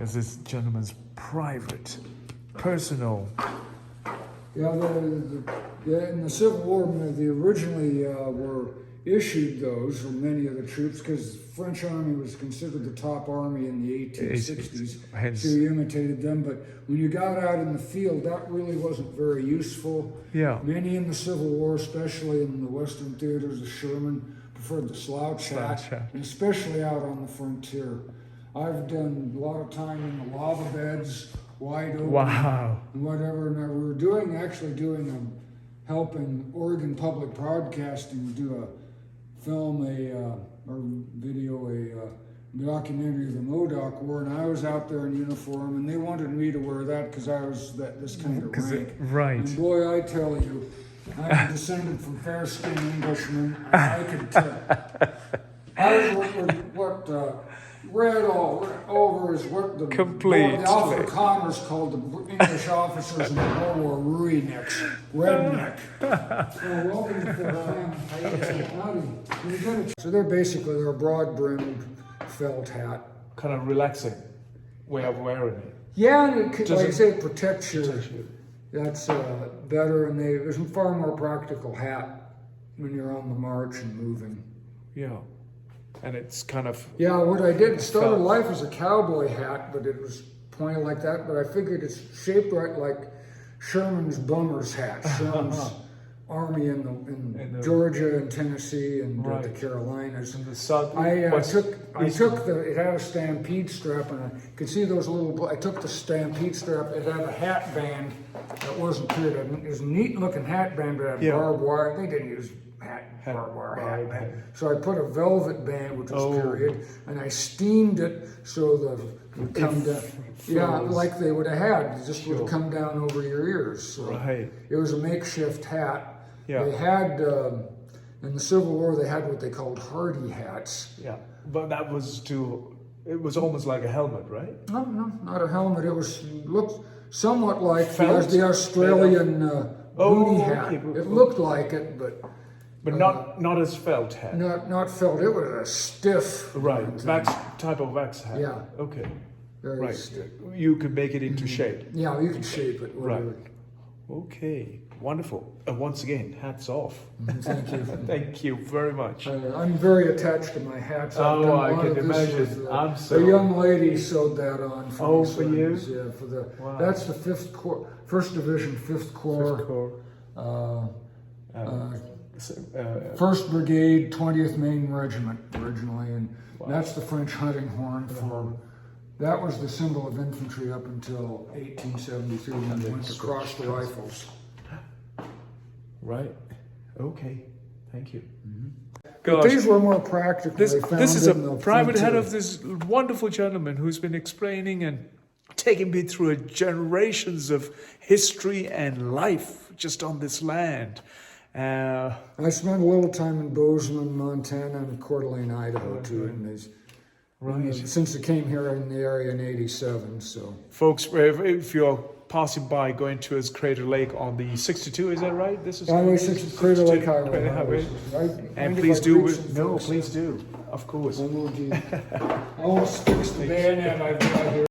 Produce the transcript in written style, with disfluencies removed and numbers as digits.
Is this gentleman's private, personal? Yeah, in the Civil War, they originally were issued those, or many of the troops, because the French army was considered the top army in the 1860s, Hence, so you imitated them. But when you got out in the field, that really wasn't very useful. yeah, Many in the Civil War, especially in the Western theaters of Sherman, preferred the slouch hat, and especially out on the frontier. I've done a lot of time in the lava beds, wide open, wow, and whatever. And we were actually doing helping Oregon Public Broadcasting do or video a documentary of the Modoc War, and I was out there in uniform, and they wanted me to wear that because I was this kind of rank. Right. And boy, I tell you, I'm descended from fair-skinned Englishmen, and I could tell. I was what read all over is what the Alpha Connors called the English officers in the World War rednecks. Welcome to the family. So they're a broad-brimmed felt hat. Kind of relaxing way of wearing it. Yeah, and like I say, it protects you. That's better, and there's a far more practical hat when you're on the march and moving. Yeah. And it's kind of... Yeah, what I did, started life as a cowboy hat, but it was pointed like that, but I figured it's shaped right like Sherman's bummer's hat. Sherman's army in Georgia and Tennessee and the Carolinas. And the South... it had a stampede strap, and I could see those I took the stampede strap, it had a hat band that wasn't period. It was a neat looking hat band, but it had barbed wire. They didn't use barbed wire hat band. So I put a velvet band, which was period, and I steamed it so it would come down. Yeah, like they would have had. It just would have come down over your ears. So it was a makeshift hat. Yeah. They had, in the Civil War, they had what they called hardy hats. Yeah, but that was it was almost like a helmet, right? No, not a helmet. It looked somewhat like the Australian booty hat. It looked like it, but not as felt hat. Not felt. It was a stiff. Right, type of wax hat. Yeah. Okay. Very stiff. You could make it into shape. Yeah, you can shape it. Whatever. Right. Okay. Wonderful. Once again, hats off. Thank you. Thank you very much. I'm very attached to my hats. I can imagine. A young lady sewed that on for me. For you? Yeah, that's the 5th Corps, 1st Division, 5th Corps. 1st Brigade, 20th Maine Regiment originally, and that's the French hunting horn that was the symbol of infantry up until 1873 when they went to cross the rifles. Right. Okay. Thank you. But these were more practical. This is a private hat of this wonderful gentleman who's been explaining and taking me through generations of history and life just on this land. I spent a little time in Bozeman, Montana, and Coeur d'Alene, Idaho, too. Since I came here in the area in '87, so. Folks, if you're passing by, going to Crater Lake on the 62, is that right? This is Highway 62, Crater Lake Highway. And please do. Please do. Of course. I almost fixed the bayonet I've got here.